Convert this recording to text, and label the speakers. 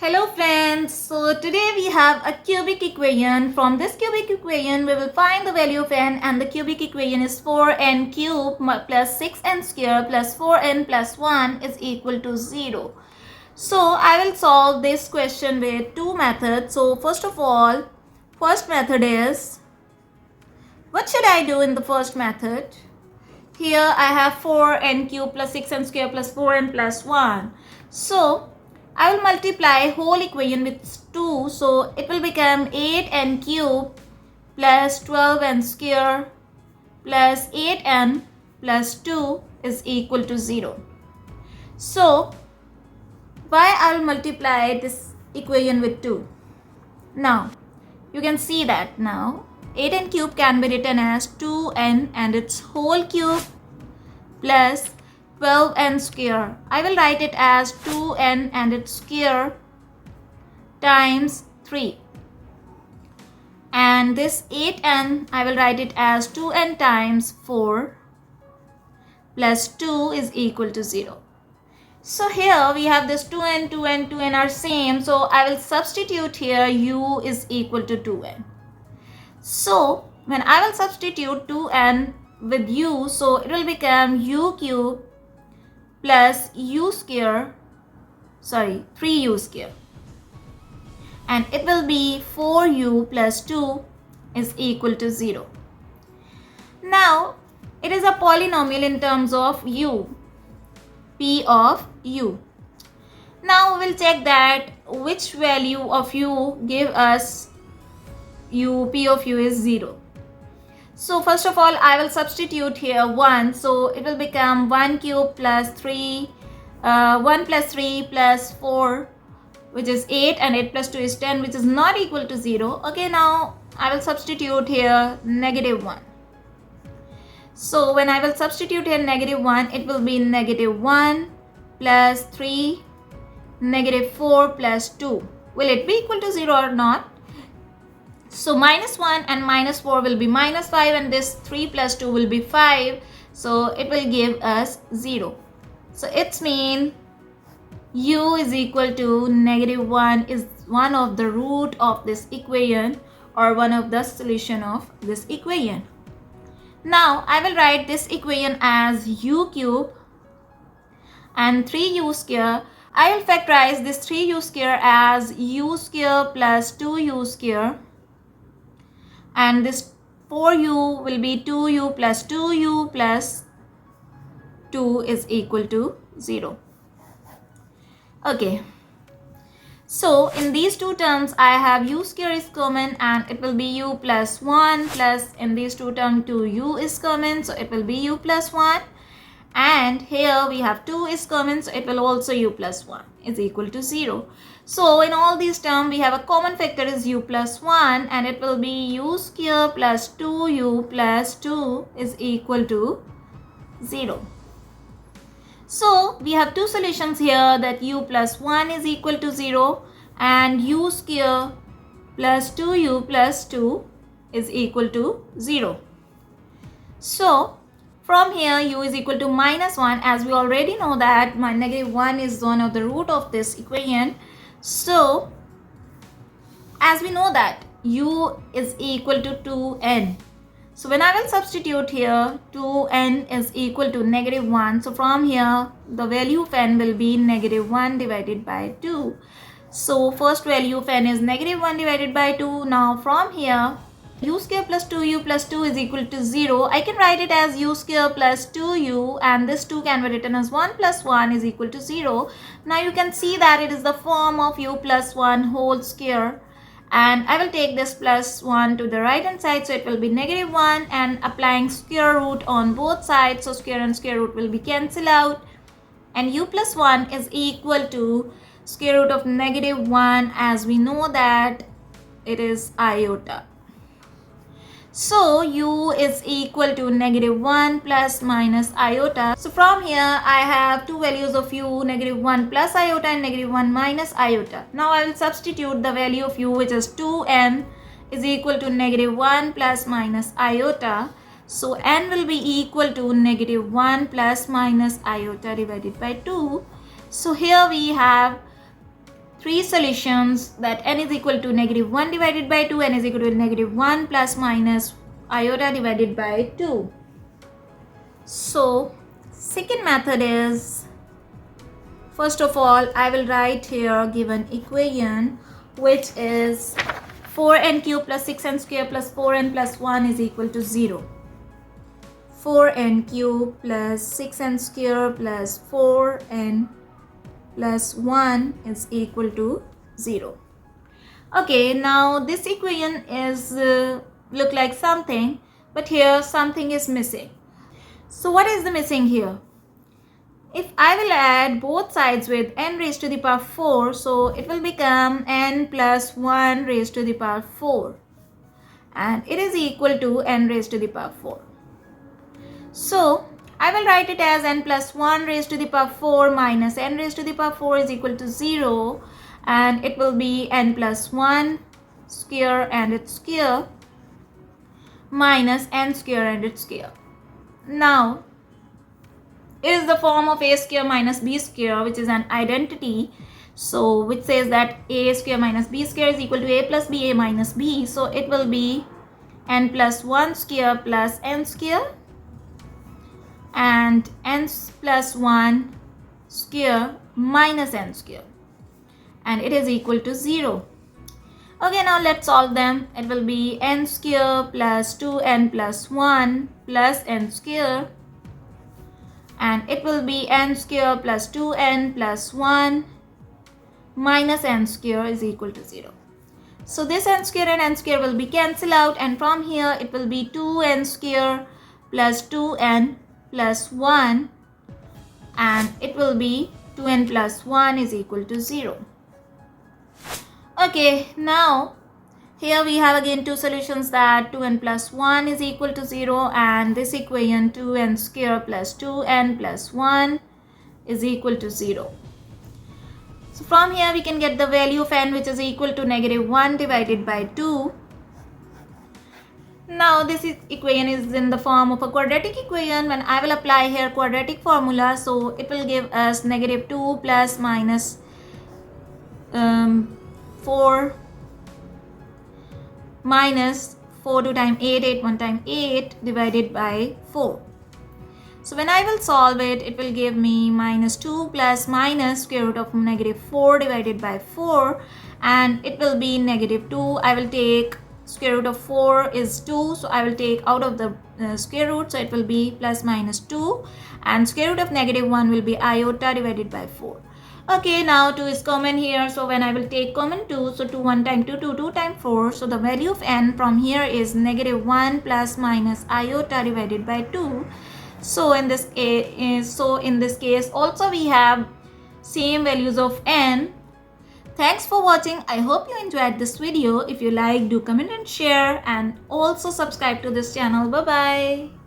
Speaker 1: Hello friends, so today we have a cubic equation. From this cubic equation we will find the value of n, and the cubic equation is 4n cube plus 6n square plus 4n plus 1 is equal to 0. So I will solve this question with two methods. So first of all, first method is, what should I do in the first method? Here I have 4n cube plus 6n square plus 4n plus 1. So I will multiply whole equation with 2. So it will become 8n cube plus 12n square plus 8n plus 2 is equal to 0. So why I will multiply this equation with 2? Now you can see that now 8n cube can be written as 2n and its whole cube plus 12n square. I will write it as 2n and its square times 3. And this 8n, I will write it as 2n times 4 plus 2 is equal to 0. So here we have this 2n, 2n, 2n are same. So I will substitute here u is equal to 2n. So when I will substitute 2n with u, so it will become u cube plus u square, 3u square, and it will be 4u plus 2 is equal to 0. Now it is a polynomial in terms of u, p of u. Now we will check that which value of u give us u, p of u is 0. So first of all, I will substitute here 1. So it will become 1 cube plus 3, 1 plus 3 plus 4, which is 8, and 8 plus 2 is 10, which is not equal to 0. Okay, now I will substitute here negative 1. So when I will substitute here negative 1, it will be negative 1 plus 3, negative 4 plus 2. Will it be equal to 0 or not? So minus 1 and minus 4 will be minus 5, and this 3 plus 2 will be 5. So it will give us 0. So it's mean u is equal to negative 1 is one of the root of this equation, or one of the solution of this equation. Now I will write this equation as u cube and 3u square. I will factorize this 3u square as u square plus 2u square. And this 4u will be 2u plus 2u plus 2 is equal to 0. Okay. So in these two terms, I have u square is common, and it will be u plus 1, plus in these two terms 2u is common, so it will be u plus 1. And here we have 2 is common, so it will also u plus 1 is equal to 0. So in all these terms, we have a common factor is u plus 1, and it will be u square plus 2u plus 2 is equal to 0. So we have two solutions here, that u plus 1 is equal to 0 and u square plus 2u plus 2 is equal to 0. So from here u is equal to minus 1, as we already know that my negative 1 is one of the root of this equation. So as we know that u is equal to 2n. So when I will substitute here 2n is equal to negative 1. So from here the value of n will be negative 1 divided by 2. So first value of n is negative 1 divided by 2. Now from here u square plus 2u plus 2 is equal to 0. I can write it as u square plus 2u, and this 2 can be written as 1 plus 1 is equal to 0. Now you can see that it is the form of u plus 1 whole square, and I will take this plus 1 to the right hand side, so it will be negative 1, and applying square root on both sides, so square and square root will be cancelled out, and u plus 1 is equal to square root of negative 1, as we know that it is iota. So u is equal to negative 1 plus minus iota. So from here I have two values of u, negative 1 plus iota and negative 1 minus iota. Now I will substitute the value of u, which is 2n is equal to negative 1 plus minus iota. So n will be equal to negative 1 plus minus iota divided by 2. So here we have three solutions, that n is equal to -1 divided by 2, n is equal to -1 plus minus iota divided by 2. So second method is, first of all, I will write here given equation, which is 4n cube plus 6n square plus 4n plus 1 is equal to 0. 4n cube plus 6n square plus 4n plus 1 is equal to 0. Okay, now this equation is look like something, but here something is missing. So what is the missing here? If I will add both sides with n raised to the power 4, so it will become n plus 1 raised to the power 4, and it is equal to n raised to the power 4. So I will write it as n plus 1 raised to the power 4 minus n raised to the power 4 is equal to 0, and it will be n plus 1 square and its square minus n square and its square. Now it is the form of a square minus b square, which is an identity. So which says that a square minus b square is equal to a plus b, a minus b. So it will be n plus 1 square plus n square and n plus 1 square minus n square, and it is equal to 0. Okay, now let's solve them. It will be n square plus 2n plus 1 plus n square, and it will be n square plus 2n plus 1 minus n square is equal to 0. So this n square and n square will be cancelled out, and from here it will be 2n square plus 2n plus 1, and it will be 2n plus 1 is equal to 0. Okay, now here we have again two solutions, that 2n plus 1 is equal to 0, and this equation 2n square plus 2n plus 1 is equal to 0. So from here we can get the value of n, which is equal to -1 divided by 2. Now this equation is in the form of a quadratic equation. When I will apply here quadratic formula, so it will give us -2 plus minus 4 minus 4 2 times 8, 8 1 times 8 divided by 4. So when I will solve it, it will give me -2 plus minus square root of -4 divided by 4, and it will be -2. I will take square root of 4 is 2, so I will take out of the square root, so it will be plus minus 2, and square root of -1 will be iota divided by 4. Okay, now 2 is common here, so when I will take common 2, so 2 1 times 2, 2 2 times 4, so the value of n from here is -1 plus minus iota divided by 2. So in this case also we have same values of n. Thanks for watching. I hope you enjoyed this video. If you like, do comment and share, and also subscribe to this channel. Bye bye.